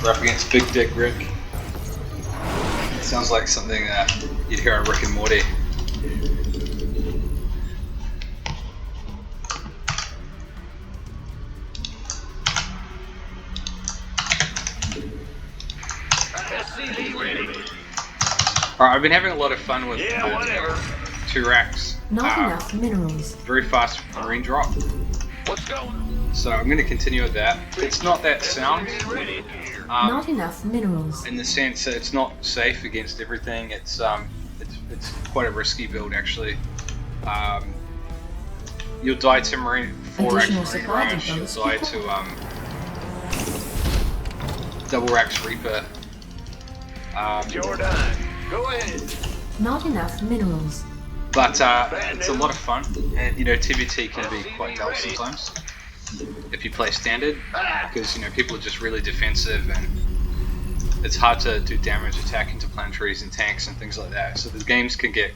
We're up against Big Dick Rick. Sounds like something you'd hear on Rick and Morty. Alright, I've been having a lot of fun with 2 racks. Not enough minerals. Very fast marine drop. What's going? So I'm going to continue with that. It's not that sound. Not enough minerals. In the sense that it's not safe against everything. It's quite a risky build actually. You'll die to marine 4 racks marine rush. You'll die to double racks reaper. Jordan, go ahead. Not enough minerals. But it's a lot of fun, and you know TvT can be quite dull sometimes if you play standard, because you know people are just really defensive and it's hard to do damage attack into planetaries and tanks and things like that. So the games can get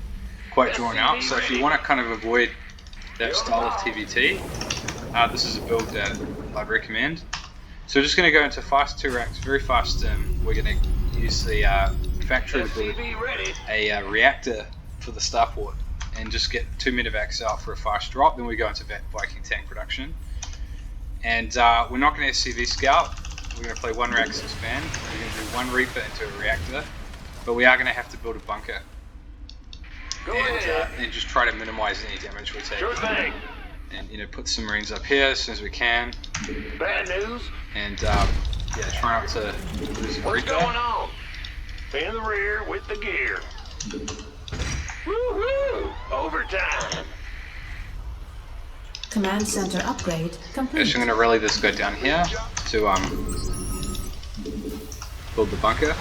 quite drawn out. So if you want to kind of avoid that style of TvT, this is a build that I'd recommend. So we're just going to go into fast 2 racks, very fast. We're going to use the factory to build a reactor for the starport and just get 2 medevacs out for a fast drop. Then we go into Viking tank production. And we're not going to have CV scout. We're going to play 1 rack expand. We're going to do 1 reaper into a reactor. But we are going to have to build a bunker. And just try to minimize any damage we take. Sure thing. And you know, put some marines up here as soon as we can. Bad news. And yeah, try not to lose a What's reaper. going on? In the rear with the gear. Woohoo! Overtime. Command center upgrade complete. Actually, I'm going to rally this guy down here to build the bunker.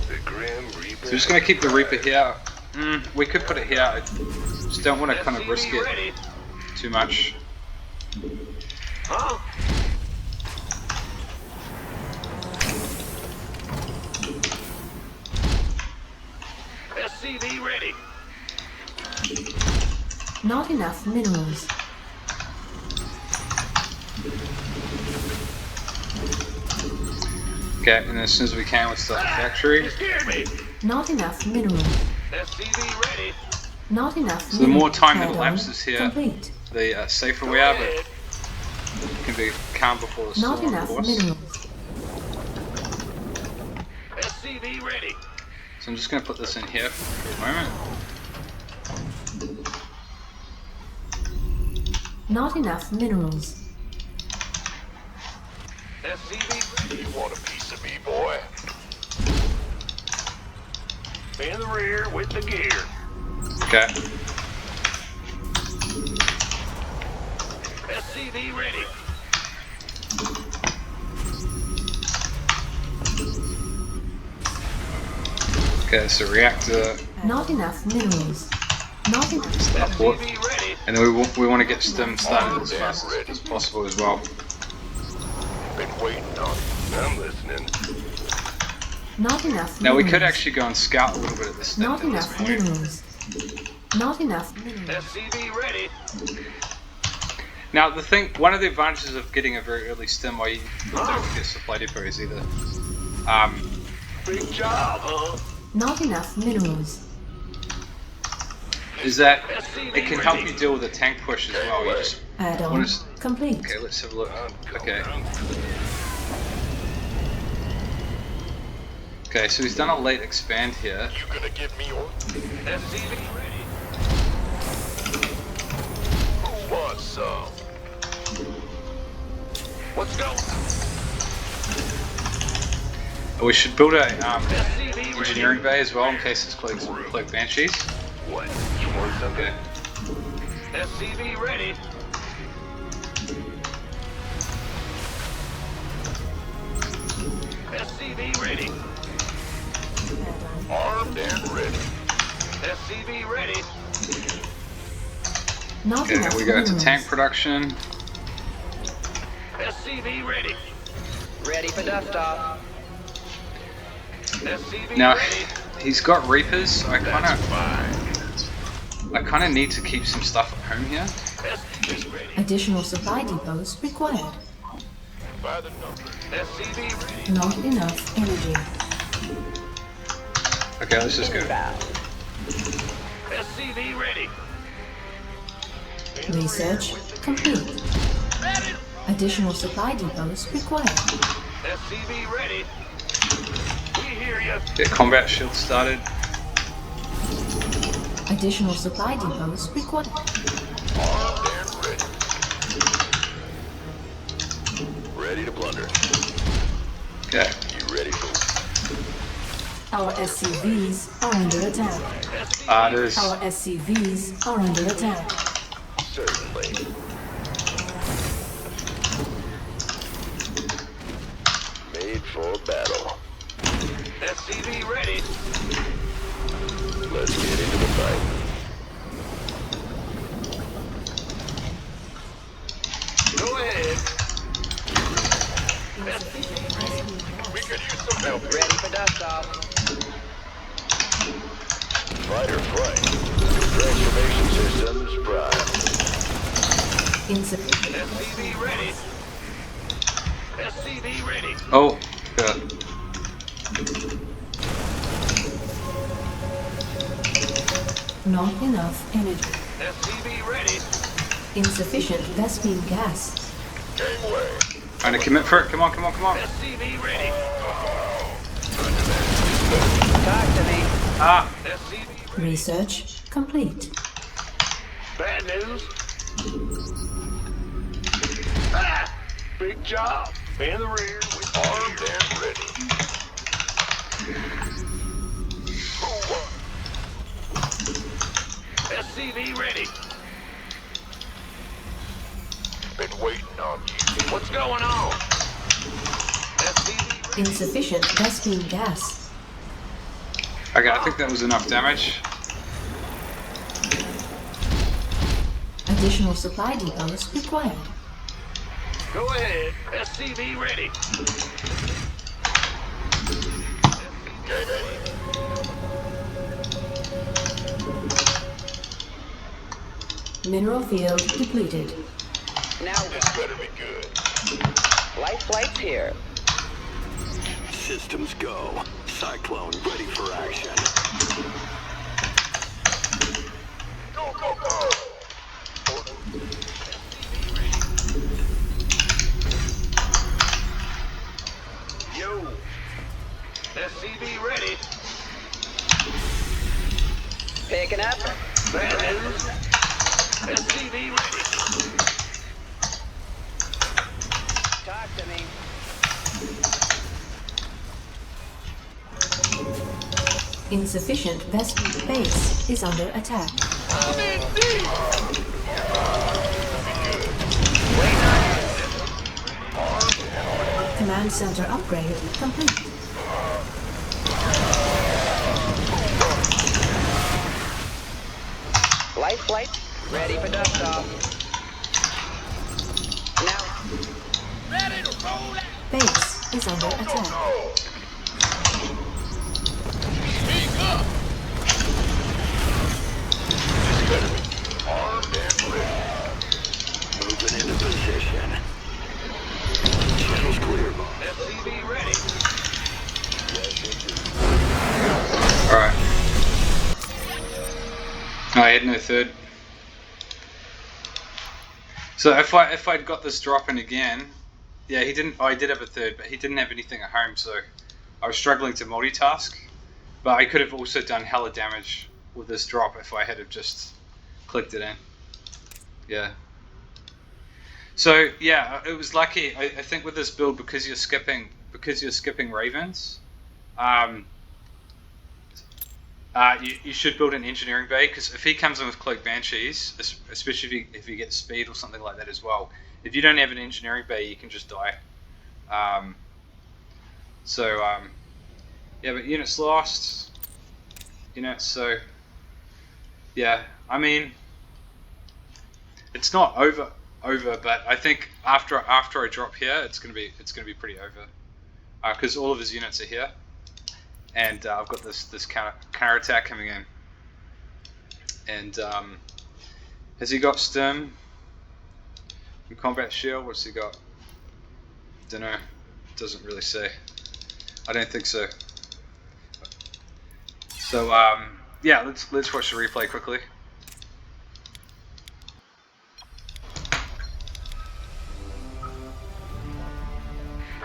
The Grim Reaper. So we're just going to keep the reaper here. We could put it here. I just don't want to kind of risk it too much. Huh? SCV ready. Not enough minerals. Okay, and as soon as we can, we'll start the factory. You scared me. Not enough minerals. SCV ready. Not enough So the more time that Add-on elapses here, complete. the safer we are, but it can be calm before the Not storm, of enough course. minerals. SCV ready. So I'm just going to put this in here for a moment. Not enough minerals. SCV ready. You want a piece of me, boy? In the rear with the gear. Okay. SCV ready. Okay, so reactor, Not enough minerals. Not enough. starport, SCV ready. and then we want to get stim started as fast as possible as well. Been waiting on you. I'm listening. Not enough Now we minerals. could actually go and scout a little bit at the stim. Not at this enough point. minerals. Not enough minerals. SCV ready. Now the thing, one of the advantages of getting a very early stim while you don't get supply depot is either Big job, huh? Not enough minerals. is that it can help you deal with a tank push as well. You just Add-on want to. complete. Okay, let's have a look. Okay. Okay, so he's done a late expand here. You gonna give me your SCV ready? Who wants some? Let's go. We should build a SCV ready. engineering bay as well in case there's cloak banshees. What? You want something? Okay. SCV ready. SCV ready. Armed and ready. SCV ready. Not Okay, enough we go into minerals. tank production. SCV ready. Ready for dust off. SCV Now ready. he's got reapers, so I That's kind fine. of need to keep some stuff at home here. SCV ready. Additional supply depots required. By the numbers. Not enough energy. Okay, let's just go. SCV ready. Research complete. Additional supply depots required. SCV ready. We hear you. Get combat shield started. Additional supply depots required. Armed and ready. Ready to plunder. Okay. You ready for Our SCVs are under attack. There's Our SCVs are under attack. certainly. Made for battle. SCV ready. Let's get into the fight. Go ahead. We could use some help. Ready for dust off. Fight or flight. Transformation systems prime. Insufficient. SCV ready. SCV ready. oh yeah. Not enough energy. SCV ready. Insufficient Vespine gas. Gangway. Trying to commit for it. Come on, come on, come on. SCV ready. Talk to me. Ah, SCV ready. Research complete. Bad news. Ah! Big job. In the rear. We armed and ready. SCV ready. Been waiting on you. What's going on? SCV ready. Insufficient Vespine gas. okay. I think that was enough damage. Additional supply depots required. Go ahead. SCV ready. Mineral field depleted. Now This better be good. life flight's here. Systems go. Cyclone ready for action. Go, go, go. Yo. SCV ready. Picking up. Bad news. SCV ready. Talk to me. Insufficient Vespine base is under attack. I'm in deep. Waiting on you. Command center upgrade complete. Life flight. Ready for dust off. Now. Ready to roll out. Base is under attack. Speak up. This better be armed and ready. Moving into position. Channels clear, boss. SCV ready. Yes, indeed. All right. No, I had no third. So if I'd got this drop in again, yeah, he didn't. I did have a third, but he didn't have anything at home, so I was struggling to multitask. But I could have also done hella damage with this drop if I had have just clicked it in. Yeah. So yeah, it was lucky. I think with this build because you're skipping ravens. You should build an engineering bay because if he comes in with cloak banshees, especially if you get speed or something like that as well, if you don't have an engineering bay, you can just die. Yeah, but units lost. So yeah, I mean, it's not over, but I think after I drop here, it's gonna be pretty over, because all of his units are here. And I've got this counter attack coming in, and has he got stim? And combat shield? What's he got? Don't know. doesn't really say. I don't think so. So yeah, let's watch the replay quickly.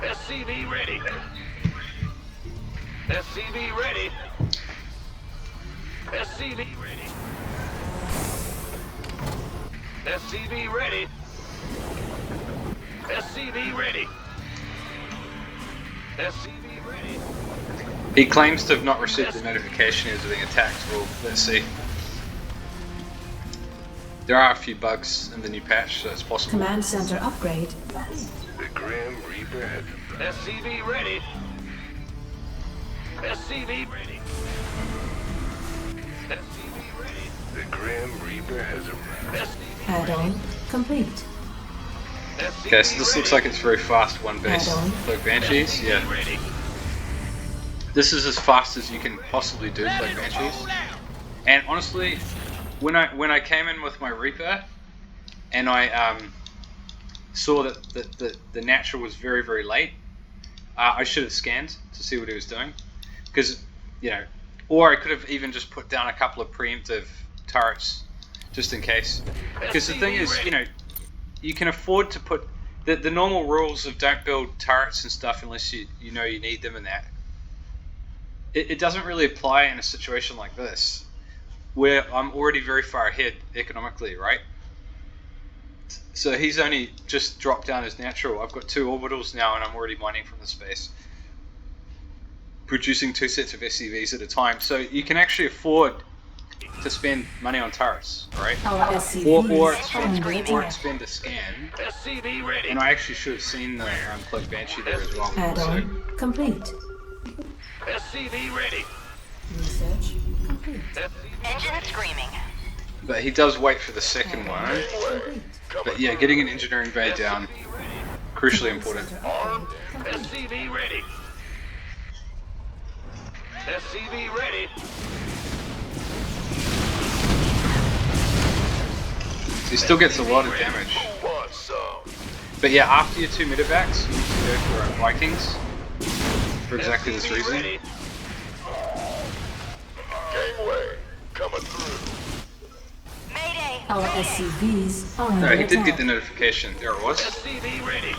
SCV ready. SCV ready. SCV ready. SCV ready. SCV ready. SCV ready. He claims to have not received the notification he was being attacked. Well, let's see. There are a few bugs in the new patch, so it's possible. Command center upgrade. The Grim Reaper has SCV ready. SCV ready. SCV ready. The Grim Reaper has arrived. Add-on complete. Okay, so this looks like it's very fast, one base. Add-on. Cloak Banshees, yeah. Ready. This is as fast as you can possibly do Cloak Banshees. And honestly, when I came in with my Reaper, and I saw that the natural was very, very late, I should have scanned to see what he was doing. Because, you know, or I could have even just put down a couple of preemptive turrets, just in case. Because the thing is, you know, you can afford to put... The normal rules of don't build turrets and stuff unless you know you need them and that. It doesn't really apply in a situation like this, where I'm already very far ahead economically, right? So he's only just dropped down his natural. I've got 2 orbitals now and I'm already mining from the space, producing 2 sets of SCVs at a time. So you can actually afford to spend money on turrets, right? Our SCVs Or are under attack. spend a scan. SCV ready. And I actually should have seen the Cloak Banshee there as well. So, Add-on complete. SCV ready. Research complete. Engine screaming. but he does wait for the second one. Complete. But yeah, getting an engineering bay down, crucially important. Armed. SCV ready. SCV ready. He still gets a lot of damage. Who wants some? But yeah, after your 2 medevacs, you need to go for Vikings. For exactly this SCV reason. ready. Gangway coming through. Mayday. Our SCVs are under No, he did attack. get the notification. There it was. SCV ready.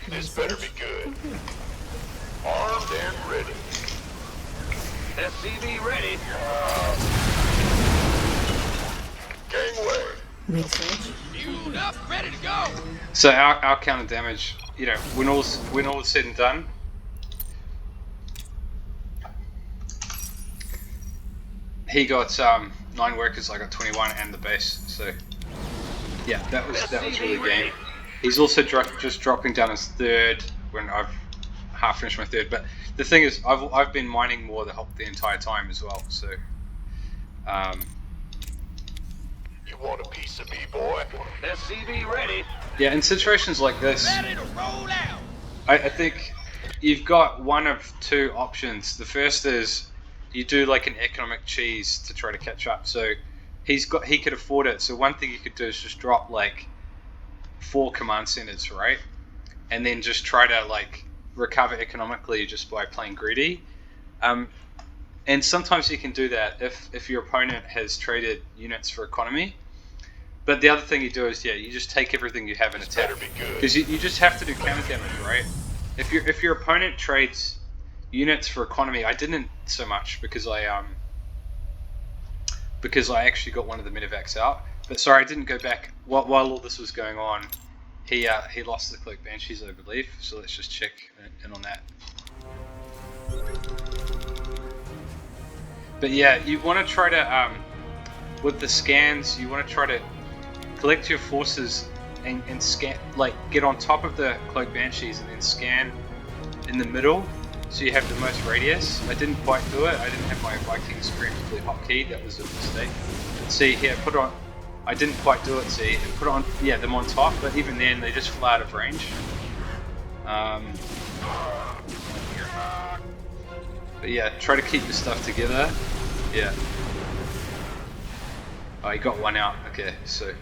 This better be good. Armed and ready. SCV ready. Gangway. Research. Fueled up, ready to go. So our counter damage, you know, when all's said and done, he got 9 workers, I got 21, and the base. So yeah, that was really game. He's also just dropping down his 3rd when I've half finished my 3rd. But the thing is, I've been mining more the entire time as well. So You want a piece of me, boy? SCV ready. yeah, in situations like this, Ready to roll out. I think you've got one of 2 options. The first is you do like an economic cheese to try to catch up. So he could afford it. So one thing you could do is just drop like 4 command centers, right? And then just try to like recover economically just by playing greedy. And sometimes you can do that if your opponent has traded units for economy. But the other thing you do is, yeah, you just take everything you have and attack. Better be good. Because you just have to do counter damage, right? If your opponent trades units for economy, I didn't so much because I actually got one of the medevacs out. But sorry, I didn't go back while all this was going on. He lost the Cloak Banshees, I believe. So let's just check in on that. But yeah, you want to try to with the scans, you want to try to collect your forces and scan, like get on top of the Cloak Banshees and then scan in the middle so you have the most radius. I didn't quite do it. I didn't have my Vikings preemptively hotkeyed. That was a mistake. See here, put on. I didn't quite do it. See, and put on. Yeah, them on top. But even then, they just fly out of range. But yeah, try to keep your stuff together. Yeah. Oh, you got 1 out. Okay, so.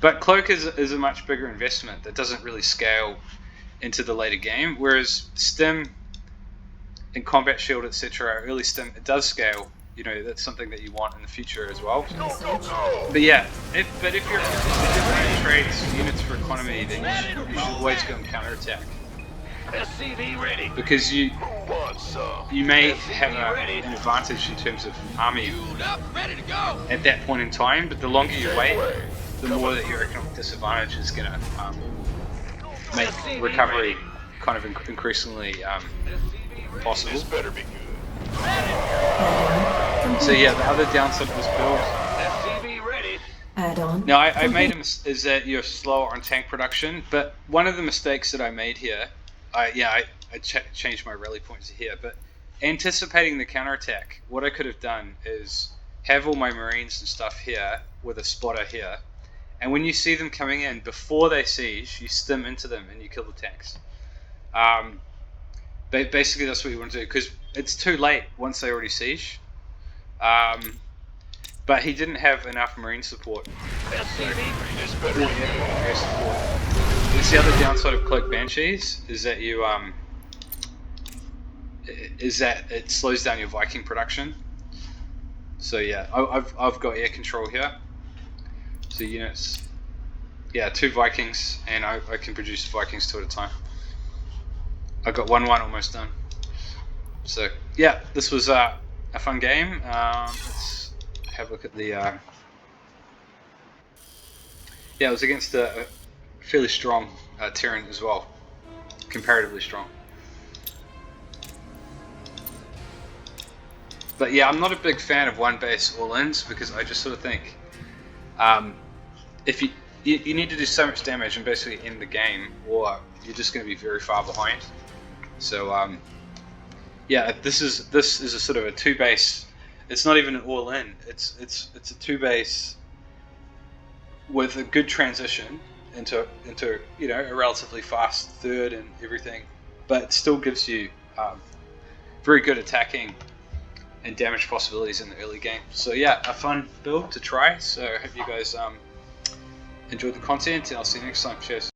But Cloak is a much bigger investment that doesn't really scale into the later game. Whereas Stim and Combat Shield, etc., early Stim, it does scale. You know, that's something that you want in the future as well. But yeah, if you're running trades units for economy, then you should always go and counterattack. SCV ready. Because you Who wants some? may have an advantage in terms of army Ready to go. at that point in time, but the longer you wait, the more that your economic disadvantage is going to make recovery kind of increasingly possible. This better be good. So yeah, the other downside of this build. SCV ready. Add-on. Now I made is that you're slower on tank production, but one of the mistakes that I made here, I changed my rally points here, but anticipating the counterattack, what I could have done is have all my marines and stuff here with a spotter here, and when you see them coming in before they siege, you stim into them and you kill the tanks. Basically that's what you want to do, because it's too late once they already siege. But he didn't have enough marine support. This better be good. Air support. It's the other downside of Cloak Banshees is that you it slows down your Viking production. So yeah, I've got air control here. So units, yeah, 2 Vikings, and I can produce Vikings 2 at a time. I got 1 almost done. So yeah, this was a fun game. Let's have a look at the. Yeah, it was against a fairly strong Terran as well, comparatively strong. But yeah, I'm not a big fan of one base all-ins because I just sort of think if you need to do so much damage and basically end the game, or you're just going to be very far behind. So yeah, this is a sort of a 2 base. It's not even an all-in. It's a 2 base with a good transition into you know, a relatively fast third and everything, but it still gives you very good attacking and damage possibilities in the early game. So yeah, a fun build to try. So I hope you guys enjoyed the content, and I'll see you next time. Cheers.